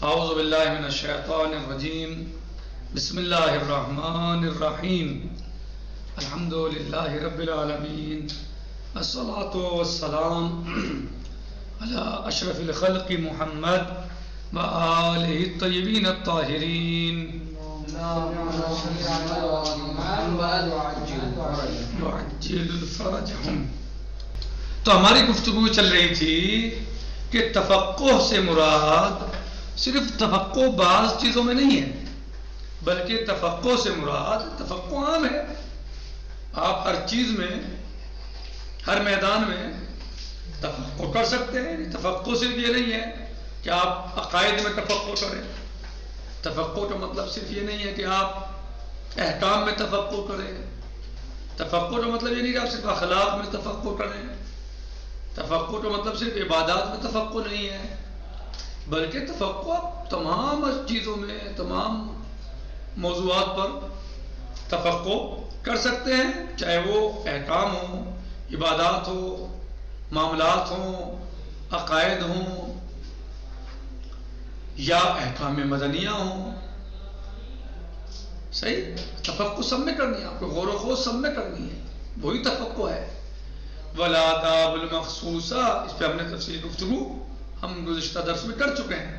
اعوذ باللہ من الشیطان الرجیم بسم اللہ الرحمن الرحیم الحمد للہ رب العالمین الصلاۃ والسلام علی اشرف الخلق محمد وآلہ الطیبین الطاہرین وعجل فرجہم۔ تو ہماری گفتگو چل رہی تھی کہ تفقہ سے مراد صرف تفقہ بعض چیزوں میں نہیں ہے، بلکہ تفقہ سے مراد تفقہ عام ہے۔ آپ ہر چیز میں، ہر میدان میں تفقہ کر سکتے ہیں۔ تفقہ صرف یہ نہیں ہے کہ آپ عقائد میں تفقہ کریں، تفقہ کا مطلب صرف یہ نہیں ہے کہ آپ احکام میں تفقہ کریں، تفقہ کا مطلب یہ نہیں کہ آپ صرف اخلاق میں تفقہ کریں، تفقہ کا مطلب صرف عبادات میں تفقہ نہیں ہے، بلکہ تفقہ تمام چیزوں میں، تمام موضوعات پر تفقہ کر سکتے ہیں، چاہے وہ احکام ہوں، عبادات ہو، معاملات ہوں، عقائد ہوں، یا احکام مدنیہ ہوں۔ صحیح؟ تفقہ سب میں کرنی ہے، آپ کو غور و خوض سب میں کرنی ہے، وہی تفقہ ہے۔ والآداب المخصوصہ، اس پہ ہم نے تفصیلی گفتگو ہم گزشتہ درس میں کر چکے ہیں۔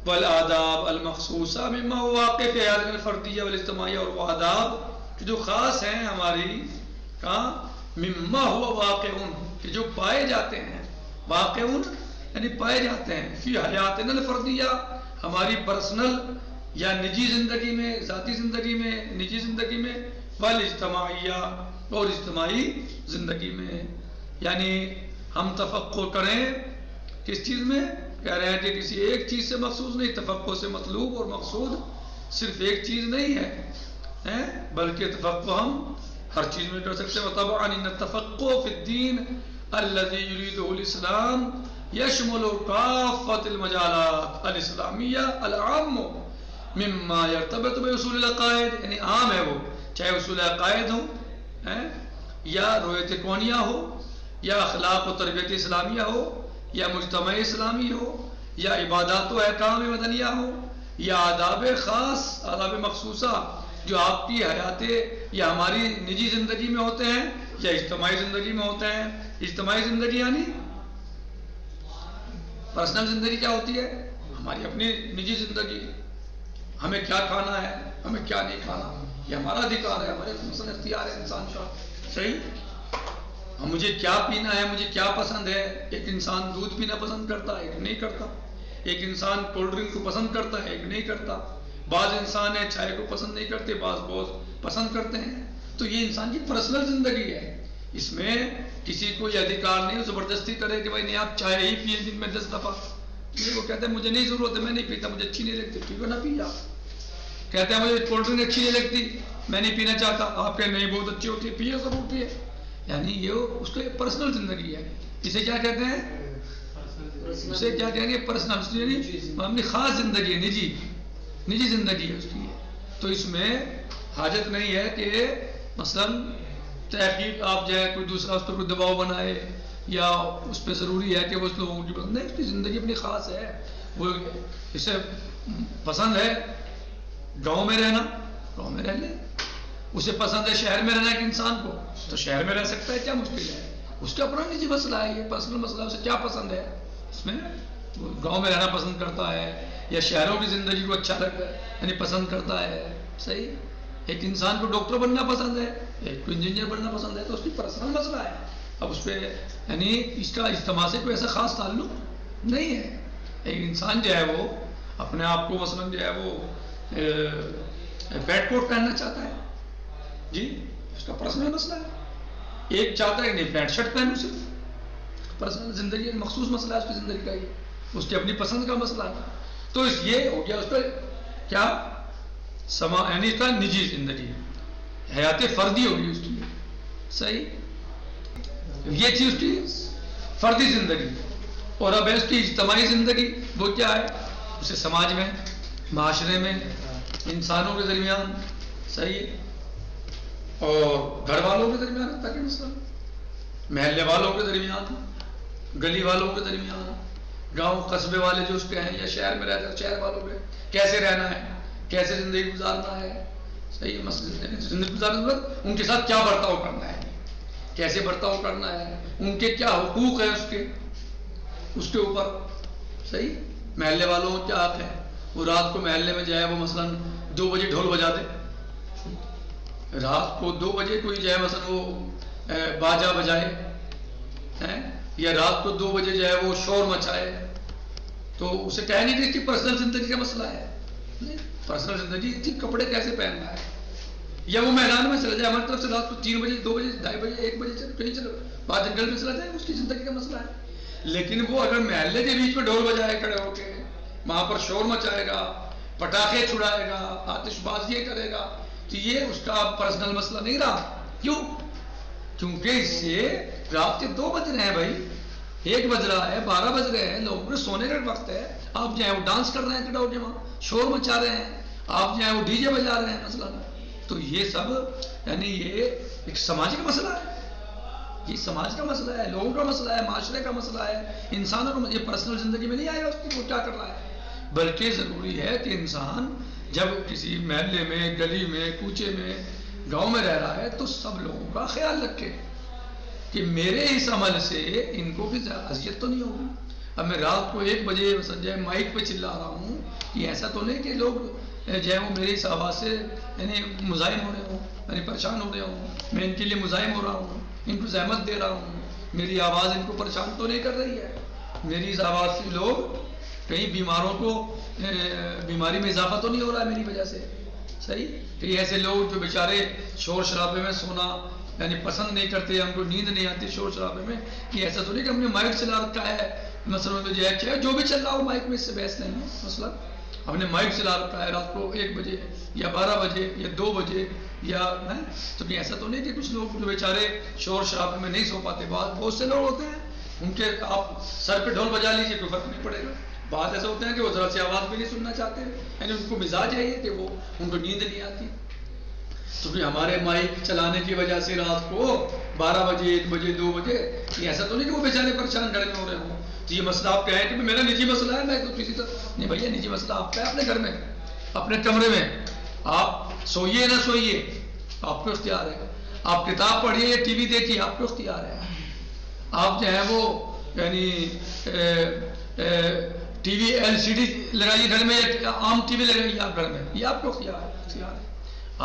والآداب المخصوصہ مما واقع فی حیاتنا الفردیہ والاجتماعیہ، اور وہ آداب کہ جو خاص ہیں ہماری مما ہوا واقعون، کہ جو پائے جاتے ہیں، واقعون یعنی پائے جاتے ہیں، فی حیاتنا الفردیہ، ہماری پرسنل یا نجی زندگی میں، ذاتی زندگی میں، نجی زندگی میں، والاجتماعیہ اور اجتماعی زندگی میں۔ یعنی ہم تفقہ کریں کس چیز میں؟ کہہ رہے ہیں کہ کسی ایک چیز سے مخصوص نہیں، تفقہ سے مطلوب اور مقصود صرف ایک چیز نہیں ہے، بلکہ تفقہ ہم ہر چیز میں کر سکتے ہیں۔ وطبعا ان التفقہ فی الدین الذي يريده الاسلام يشمل كافة المجالات الاسلامیہ العام مما يرتبط باصول العقائد، یعنی عام ہے وہ، چاہے اصول عقائد ہو، یا رویت کونیہ ہو، یا اخلاق و تربیت اسلامیہ ہو، یا مجتمع اسلامی ہو، یا عبادات و احکام مدنیہ ہو، یا آداب خاص، آداب مخصوصہ جو آپ کی حیات یا ہماری نجی زندگی میں ہوتے ہیں یا اجتماعی زندگی میں ہوتے ہیں۔ اجتماعی زندگی یعنی پرسنل زندگی کیا ہوتی ہے؟ ہماری اپنی نجی زندگی، ہمیں کیا کھانا ہے، ہمیں کیا نہیں کھانا، یہ ہمارا ادھیکار ہے، ہمارے مثلا اختیار ہے انسان کا۔ صحیح؟ مجھے کیا پینا ہے، مجھے کیا پسند ہے۔ ایک انسان دودھ پینا پسند کرتا ہے، ایک نہیں کرتا۔ ایک انسان کولڈ ڈرنک کو پسند کرتا ہے، ایک نہیں کرتا۔ بعض انسان ہیں چائے کو پسند نہیں کرتے، بعض بہت پسند کرتے ہیں۔ تو یہ انسان کی پرسنل زندگی ہے، اس میں کسی کو یہ ادھیکار نہیں زبردستی کرے کہ بھائی نہیں آپ چائے ہی پیے دن میں 10 دفعہ۔ وہ کہتے ہیں مجھے نہیں ضرورت ہے، میں نہیں پیتا، مجھے اچھی نہیں لگتی، ٹھیک ہے نہ پی آپ۔ کہتے ہیں مجھے کولڈ ڈرنک اچھی نہیں لگتی، میں نہیں پینا چاہتا، آپ کہیں نہیں بہت اچھی ہوتی ہے، پیے ضرور پیے۔ یعنی یہ اس کی پرسنل زندگی ہے۔ اسے کیا کہتے ہیں؟ اسے کیا کہیں گے؟ پرسنل، یعنی اپنی خاص زندگی ہے، نجی زندگی ہے اس کی۔ تو اس میں حاجت نہیں ہے کہ مثلا تحقیق آپ جو ہے کوئی دوسرا اس پر کوئی دباؤ بنائے، یا اس پہ ضروری ہے کہ وہ اس لوگوں کی پسند نہیں، اس کی زندگی اپنی خاص ہے۔ وہ اسے پسند ہے گاؤں میں رہنا، گاؤں میں رہ لے۔ اسے پسند ہے شہر میں رہنا ایک انسان کو، تو شہر میں رہ سکتا ہے، کیا مشکل ہے؟ اس کا اپنا نجی مسئلہ ہے، یہ پرسنل مسئلہ، اسے کیا پسند ہے۔ اس میں وہ گاؤں میں رہنا پسند کرتا ہے یا شہروں کی زندگی کو اچھا لگتا ہے، یعنی پسند کرتا ہے۔ صحیح؟ ایک انسان کو ڈاکٹر بننا پسند ہے، ایک کو انجینئر بننا پسند ہے، تو اس کی پرسنل مسئلہ ہے۔ اب اس پہ یعنی اس کا اجتماع سے کوئی ایسا خاص تعلق نہیں ہے۔ ایک انسان جو ہے وہ اپنے آپ کو مثلا جو ہے وہ پیٹ کوٹ پہننا چاہتا ہے، جی اس کا پرسنل مسئلہ ہے۔ ایک چاہتا ہے کہ نہیں پینٹ شرٹ پہنوں، صرف پرسنل زندگی مخصوص مسئلہ ہے اس کی زندگی کا، یہ اس کی اپنی پسند کا مسئلہ ہے۔ تو اس یہ ہو گیا اس کا کیا یعنی اس کا نجی زندگی، حیات فردی ہوگی اس کی۔ صحیح؟ یہ چیز اس کی فردی زندگی۔ اور اب ہے اس کی اجتماعی زندگی، وہ کیا ہے؟ اسے سماج میں، معاشرے میں، انسانوں کے درمیان، صحیح، اور گھر والوں کے درمیان تاکہ مثلا محلے والوں کے درمیان، گلی والوں کے درمیان، گاؤں قصبے والے جو اس کے ہیں یا شہر میں رہتے ہیں شہر والوں پہ کیسے رہنا ہے، کیسے زندگی گزارنا ہے. صحیح مسئلہ زندگی گزارنے کے بعد ان کے ساتھ کیا برتاؤ کرنا ہے، کیسے برتاؤ کرنا ہے، ان کے کیا حقوق ہیں اس کے اوپر. صحیح. محلے والوں کو کیا حق ہے، وہ رات کو محلے میں جائے وہ مثلاً 2 بجے ڈھول بجا دے، رات کو 2 بجے کوئی جائے مثلاً وہ باجا بجائے، یا رات کو 2 بجے جائے وہ شور مچائے، تو اسے کہہ نہیں کہ اس کی پرسنل زندگی کا مسئلہ ہے. پرسنل زندگی تھی کپڑے کیسے پہننا ہے، یا وہ میدان میں چلا جائے ہماری طرف سے رات کو 3 بجے 2 بجے 2:30 بجے 1 بجے چلو کہیں چلو بعد جنگل میں چلا جائے، اس کی زندگی کا مسئلہ ہے. لیکن وہ اگر محلے کے بیچ میں ڈھول بجائے کھڑے ہو کے وہاں پر شور مچائے گا، پٹاخے چھڑائے گا، آتش بازی کرے گا، تو یہ اس کا پرسنل مسئلہ نہیں رہا. کیوں؟ کیونکہ اس سے رات کے 2 بج رہے ہیں بھائی، 1 بج رہا ہے، 12 بج رہے ہیں، لوگوں کے سونے کا وقت ہے، آپ جو ہے وہ ڈانس کر رہے ہیں کھڑے ہو کے وہاں شور مچا رہے ہیں، آپ جو ہے وہ ڈی جے بجا رہے ہیں مثلا. تو یہ سب یعنی یہ ایک سماجی کا مسئلہ ہے، یہ سماج کا مسئلہ ہے، لوگوں کا مسئلہ ہے، معاشرے کا مسئلہ ہے، انسانوں کا. یہ پرسنل زندگی میں نہیں آئے گا اس کی وہ کیا کر رہا ہے. بلکہ ضروری ہے کہ انسان جب کسی محلے میں، گلی میں، کوچے میں، گاؤں میں رہ رہا ہے تو سب لوگوں کا خیال رکھے کہ میرے اس عمل سے ان کو بھی اذیت تو نہیں ہوگی. اب میں رات کو 1 بجے جو ہے مائک پہ چلا رہا ہوں، یہ ایسا تو نہیں کہ لوگ جو ہے وہ میری اس آواز سے یعنی مزاحم ہو رہے ہوں، یعنی پریشان ہو رہے ہوں، میں ان کے لیے مزاحم ہو رہا ہوں، ان کو زحمت دے رہا ہوں، میری آواز ان کو پریشان تو نہیں کر رہی ہے. میری اس آواز سے لوگ کئی بیماروں کو بیماری میں اضافہ تو نہیں ہو رہا ہے میری وجہ سے. صحیح. کئی ایسے لوگ جو بیچارے شور شرابے میں سونا یعنی پسند نہیں کرتے، ہم کو نیند نہیں آتی شور شرابے میں، کہ ایسا تو نہیں کہ ہم نے مائک چلا رکھا ہے مثلا جو بھی چل رہا ہو مائک میں، اس سے بحث نہیں ہے. مثلا ہم نے مائک چلا رکھا ہے رات کو 1 بجے یا 12 بجے یا 2 بجے یا تو ایسا تو نہیں کہ کچھ لوگ جو بیچارے شور شرابے میں نہیں سو پاتے. بہت سے لوگ ہوتے ہیں ان کے آپ سر پہ ڈھول بجا لیجیے کوئی فرق نہیں پڑے گا. بات ایسا ہوتے ہیں کہ وہ ذرا سی آواز بھی نہیں سننا چاہتے، یعنی ان کو مزاج ہے کہ وہ ان کو نیند نہیں آتی. تو پھر ہمارے مائک چلانے کی وجہ سے رات کو 12 بجے 1 بجے 2 بجے یہ ایسا تو نہیں کہ وہ بیچارے پریشان گھر میں ہو رہے ہوں. تو یہ مسئلہ آپ کہیں کہ میرا نجی مسئلہ ہے، میں تو کسی طرح نہیں. بھیا نجی مسئلہ آپ کا ہے، اپنے گھر میں اپنے کمرے میں آپ سوئیے نہ سوئیے آپ کو اختیار ہے. آپ کتاب پڑھیے یا ٹی وی دیکھیے آپ کو اختیار ہے. آپ جو ہے وہ یعنی ٹی وی LCD لگائیے گھر میں یا عام ٹی وی لگائیے آپ گھر میں، یہ آپ کو اختیار ہے.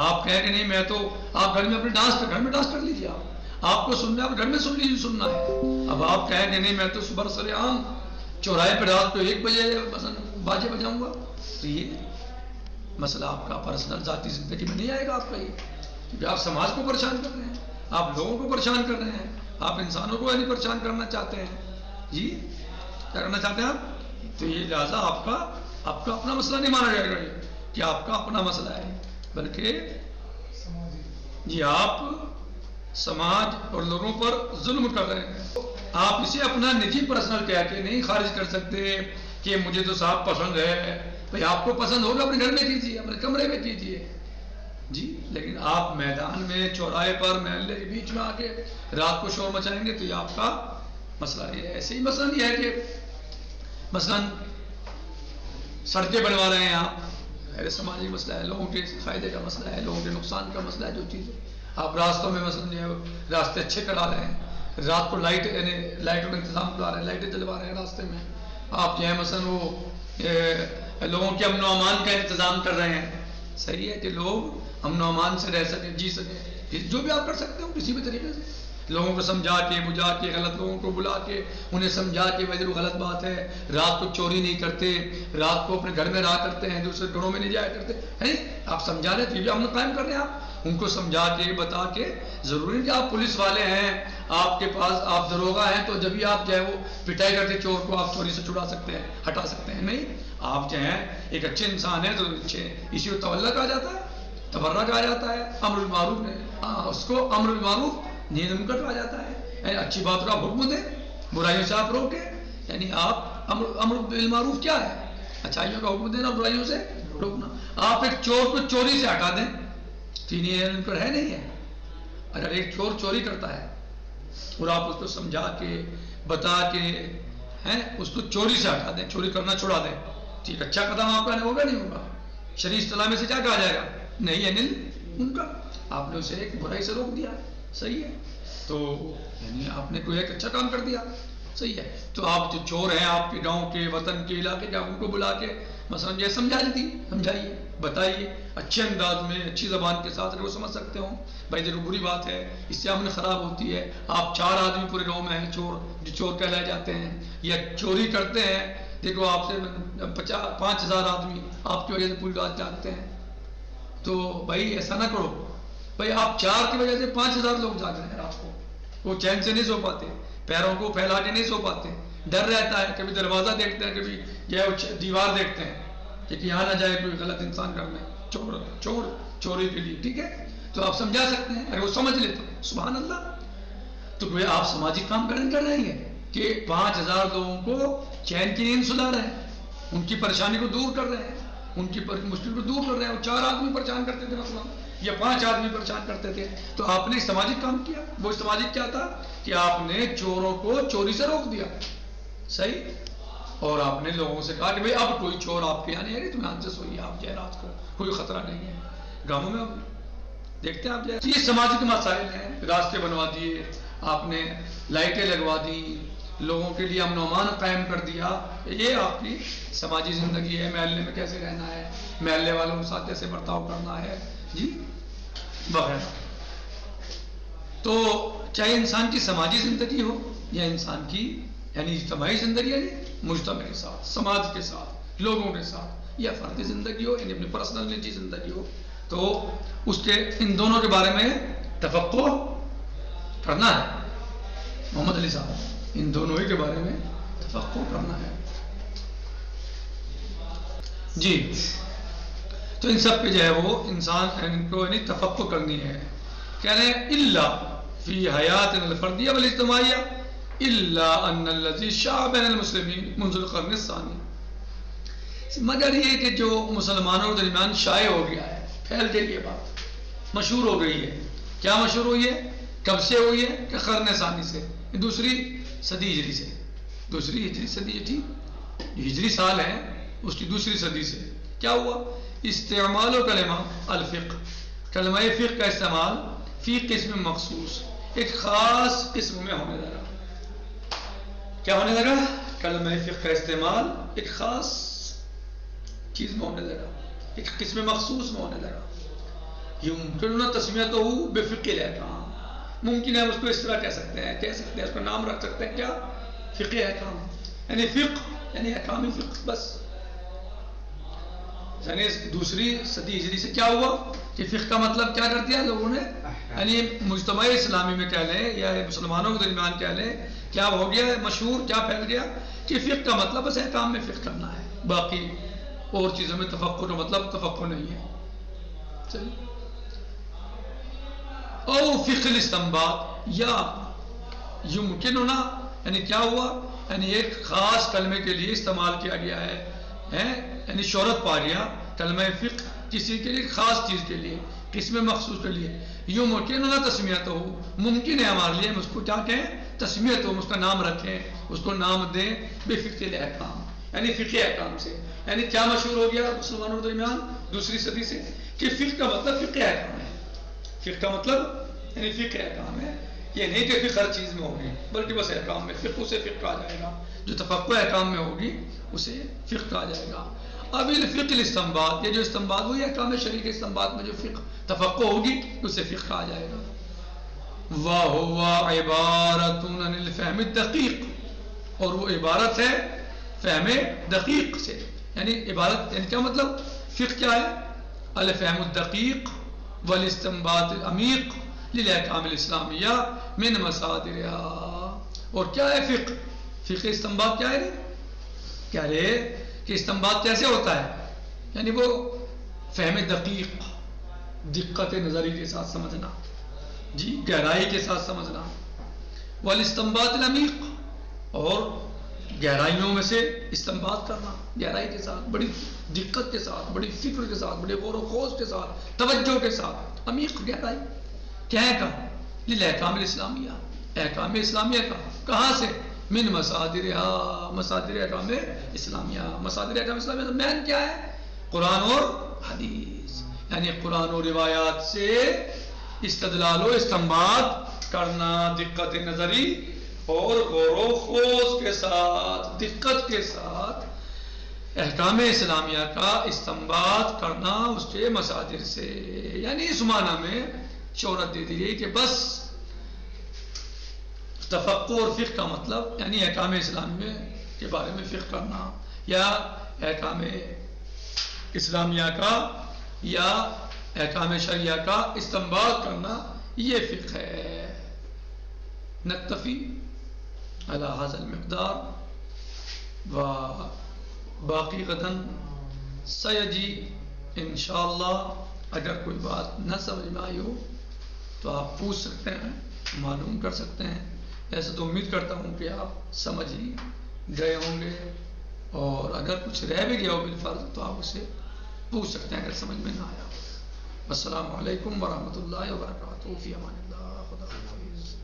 آپ کہیں کہ نہیں میں تو آپ گھر میں اپنے گھر میں ڈانس کر لیجیے، آپ کو سننا ہے آپ گھر میں سن لیجیے سننا ہے. اب آپ کہیں کہ نہیں میں تو صبح سر عام چوراہے پہ رات کو 1 بجے باجے بجاؤں گا، تو یہ مسئلہ آپ کا پرسنل ذاتی زندگی میں نہیں آئے گا آپ کا. یہ کیونکہ آپ سماج کو پریشان کر رہے ہیں، آپ لوگوں کو پریشان کر رہے ہیں، آپ انسانوں کو یعنی پریشان کرنا چاہتے ہیں. جی کیا کرنا چاہتے ہیں آپ؟ تو یہ لہٰذا آپ کا اپنا مسئلہ نہیں مانا جائے گا یہ کہ آپ کا اپنا مسئلہ ہے، بلکہ جی آپ سماج اور لوگوں پر ظلم کر رہے ہیں. آپ اسے اپنا نجی پرسنل کہہ کے نہیں خارج کر سکتے کہ مجھے تو صاحب پسند ہے. بھائی آپ کو پسند ہوگا اپنے گھر میں کیجیے، اپنے کمرے میں کیجیے جی، لیکن آپ میدان میں چوراہے پر محلے کے بیچ میں آ کے رات کو شور مچائیں گے تو یہ آپ کا مسئلہ ہے. ایسے ہی مسئلہ نہیں ہے کہ مثلاً سڑکیں بنوا رہے ہیں آپ، سماجی مسئلہ ہے، لوگوں کے فائدے کا مسئلہ ہے، لوگوں کے نقصان کا مسئلہ ہے. جو چیز آپ راستوں میں مثلاً جو ہے راستے اچھے کرا رہے ہیں، رات کو لائٹوں کا انتظام کرا رہے ہیں، لائٹیں جلوا رہے ہیں راستے میں، آپ جو ہے مثلاً وہ لوگوں کے امن و امان کا انتظام کر رہے ہیں. صحیح ہے کہ لوگ امن و امان سے رہ سکیں، جی سکیں، جو بھی آپ کر سکتے ہو کسی بھی طریقے سے لوگوں کو سمجھا کے بجھا کے غلط لوگوں کو بلا کے انہیں سمجھا کے وجہ غلط بات ہے، رات کو چوری نہیں کرتے، رات کو اپنے گھر میں رہا کرتے ہیں، دوسرے گھروں میں نہیں جایا کرتے ہیں. آپ سمجھا رہے تو یہ بھی امن قائم کر رہے ہیں. آپ ان کو سمجھا کے بتا کے، ضروری کہ آپ پولیس والے ہیں، آپ کے پاس آپ دروغہ ہیں تو جبھی آپ جو ہے وہ پٹائی کرتے چور کو آپ چوری سے چھڑا سکتے ہیں، ہٹا سکتے ہیں. نہیں، آپ جو ہیں ایک اچھے انسان ہیں تو اسی کو تولہ کہا جاتا ہے، تبرہ کہا جاتا ہے. امر بالمعروف نے اس کو امر بالمعروف نیند منکر کہا جاتا ہے، یعنی اچھی بات کا حکم دیں، برائیوں سے آپ روکیں. یعنی آپ امر بالمعروف کیا ہے؟ اچھائیوں کا حکم دینا، برائیوں سے روکنا. آپ ایک چور کو چوری سے ہٹا دیں تو نیند منکر ہے نہیں ہے. اگر ایک چور چوری کرتا ہے اور آپ اس کو سمجھا کے بتا کے ہیں اس کو چوری سے ہٹا دیں، چوری کرنا چھڑا دیں، ٹھیک اچھا قدم آپ کا ہوگا نہیں ہوگا؟ شرعی اصطلاح میں سے کیا کہا جائے گا؟ نہیں انل ان کا، آپ نے اسے ایک برائی سے روک دیا، صحیح ہے، تو یعنی آپ نے کوئی ایک اچھا کام کر دیا، صحیح ہے۔ تو آپ جو چور ہیں آپ کے گاؤں کے، وطن کے، علاقے کے، آپ ان کو بلا کے مثلا یہ سمجھائیے، بتائیے اچھے انداز میں، اچھی زبان کے ساتھ، اگر وہ سمجھ سکتے ہوں بھائی دیکھو بری بات ہے، اس سے امن خراب ہوتی ہے، آپ 4 آدمی پورے گاؤں میں ہیں چور، جو چور کہلائے جاتے ہیں یا چوری کرتے ہیں، دیکھو آپ سے 5,000 آدمی آپ کی وجہ سے پوری رات جاگتے ہیں، تو بھائی ایسا نہ کرو، بھائی آپ 4 کی وجہ سے 5,000 لوگ جاگ رہے ہیں رات کو، وہ چین سے نہیں سو پاتے، پیروں کو پھیلا کے نہیں سو پاتے، ڈر رہتا ہے، کبھی دروازہ دیکھتے ہیں، کبھی دیوار دیکھتے ہیں کہ یہاں نہ جائے کوئی غلط انسان کرنے، چوری کے لیے، ٹھیک ہے، تو آپ سمجھا سکتے ہیں، اگر وہ سمجھ لے تو سبحان اللہ۔ تو کوئی آپ سماجی کام کر رہے ہیں کہ 5,000 لوگوں کو چین کی نیند سلا رہے ہیں، ان کی پریشانی کو دور کر رہے ہیں، ان کی مشکل کو دور کر رہے ہیں، وہ 4 آدمی پریشان کرتے تھے مثلا، یا 5 آدمی پریشان کرتے تھے، تو آپ نے سماجی کام کیا، وہ سماجی کیا تھا کہ آپ نے چوروں کو چوری سے روک دیا، صحیح، اور آپ نے لوگوں سے کہا کہ بھئی اب کوئی چور آپ کے یہاں نہیں ہے، تم یہاں سے سوئیے، آپ جائے رات کو، کوئی خطرہ نہیں ہے۔ گاؤں میں دیکھتے ہیں آپ جائے، یہ سماجی کے مسائل ہیں، راستے بنوا دیے آپ نے، لائٹیں لگوا دی، لوگوں کے لیے امن و امان قائم کر دیا، یہ آپ کی سماجی زندگی ہے، محلے میں کیسے رہنا ہے، محلے والوں کے ساتھ کیسے برتاؤ کرنا ہے، جی وغیرہ۔ تو چاہے انسان کی سماجی زندگی ہو یا انسان کی یعنی اجتماعی زندگی ہے، مجتمع کے ساتھ، سماج کے ساتھ، لوگوں کے ساتھ، یا فردی زندگی ہو یعنی اپنی پرسنل نجی زندگی ہو، تو اس کے ان دونوں کے بارے میں تفقع کرنا ہے محمد علی صاحب، ان دونوں ہی کے بارے میں تفقع کرنا ہے، جی۔ تو ان سب پہ جو ہے وہ انسان کو یعنی تفقع کرنی ہے، کہہ رہے ہیں الا فی حیات الفردیہ والاجتماعیہ الا ان الذی شاع بین المسلمین منذ القرن الثانی، مگر یہ کہ جو مسلمانوں کے درمیان شائع ہو گیا ہے، پھیل گئی یہ بات، مشہور ہو گئی ہے، کیا مشہور ہوئی ہے، کب سے ہوئی ہے کہ قرن ثانی سے، دوسری صدی ہجری سے، دوسری ہجری صدی تھی، ہجری سال ہے اس کی دوسری صدی سے، کیا ہوا، استعمال و کلمہ الفقہ، کلمہ فقہ کا استعمال فی قسم مخصوص، ایک خاص قسم میں ہونے لگا، کیا ہونے لگا، کلمہ فقہ کا استعمال ایک خاص چیز میں ہونے لگا، ایک قسم مخصوص میں ہونے لگا، یمکن تسمیتہ بفقہ الاحکام، ممکن ہے اس کو اس طرح کہہ سکتے ہیں اس کا نام رکھ سکتے ہیں، کیا، فقہ احکام، یعنی فقہ یعنی احکام فقہ، بس، یعنی دوسری صدی ہجری سے کیا ہوا کہ فقہ کا مطلب کیا کر دیا لوگوں نے، یعنی مجتمع اسلامی میں کہہ لیں یا مسلمانوں کے درمیان کہہ لیں، کیا ہو گیا مشہور، کیا پھیل گیا کہ فقہ کا مطلب بس احکام میں فقہ کرنا ہے، باقی اور چیزوں میں تفقہ کا مطلب تفقہ نہیں ہے، چلیے۔ او فقہ الاستنباط، یا یمکن ہونا یعنی کیا ہوا، یعنی ایک خاص کلمے کے لیے استعمال کیا گیا ہے، یعنی شہرت پا گیا کلمہ فقہ کسی کے لیے خاص چیز کے لیے، قسم مخصوص کے لیے، یمکن ہونا تسمیت ہو، ممکن ہے ہمارے لیے ہم اس کو کیا کہیں، تسمیت ہو، اس کا نام رکھیں، اس کو نام دیں بفقہ الاحکام، یعنی فقہ احکام سے، یعنی کیا مشہور ہو گیا مسلمانوں کے درمیان دوسری صدی سے کہ فقہ کا مطلب فقہ احکام ہے، فقہ کا مطلب یعنی فقہ احکام ہے، یہ نہیں کہ فقہ ہر چیز میں ہوگی بلکہ بس احکام میں، فقہ اسے فقہ کہا جائے گا، جو تفقہ احکام میں ہوگی اسے فقہ کہا جائے گا۔ اب الفقہ الاستنباط، یہ جو استنباط ہوئی احکام شرعی کے استنباط میں جو فقہ تفقہ ہوگی اسے فقہ کہا جائے گا۔ وَهُوَ عِبَارَةٌ عَنِ الْفَهْمِ الدَّقِيقِ، اور وہ عبارت ہے فہم دقیق سے، یعنی عبارت یعنی کیا مطلب، فقہ کیا ہے، الفہم الدقیق والاستنباط العمیق للاحکام الاسلامیہ من مصادرها، اور کیا ہے فقہ، فقہ استنباط کیا ہے، کیا رہے کہ استنباط کیسے ہوتا ہے، یعنی وہ فہم دقیق، دقت نظری کے ساتھ سمجھنا، جی گہرائی کے ساتھ سمجھنا، والاستنباط العمیق، اور گہرائیوں میں سے استنباط کرنا، گہرائی کے ساتھ، بڑی دقت کے ساتھ، بڑی فکر کے ساتھ، بڑے غور و خوض کے ساتھ، توجہ کے ساتھ، عمیق گہرائی، کیا ہے کہا، للاحکام الاسلامیہ، احکام اسلامیہ کا، کہاں سے، من مصادرها، مصادر احکام اسلامیہ. مصادر احکام اسلامیہ مین کیا ہے؟ قرآن اور حدیث. یعنی قرآن و روایات سے استدلال و استنباط کرنا دقت نظری اور غور و خوض کے ساتھ، دقت کے ساتھ احکام اسلامیہ کا استنباط کرنا اس کے مصادر سے. یعنی اس معنی میں شہرت دے دی گئی کہ بس تفقہ اور فقہ کا مطلب یعنی احکام اسلامیہ کے بارے میں فقہ کرنا یا احکام اسلامیہ کا یا احکام شریعہ کا استنباط کرنا یہ فقہ ہے. نکتفی علی ھذا المقدار و باقی غداً سیجی انشاءاللہ. اگر کوئی بات نہ سمجھ میں آئی ہو تو آپ پوچھ سکتے ہیں، معلوم کر سکتے ہیں. ایسے تو امید کرتا ہوں کہ آپ سمجھ ہی گئے ہوں گے، اور اگر کچھ رہ بھی گیا ہو بالفرض تو آپ اسے پوچھ سکتے ہیں اگر سمجھ میں نہ آیا ہو. السلام علیکم ورحمۃ اللہ وبرکاتہ. فی امان اللہ. خدا حافظ.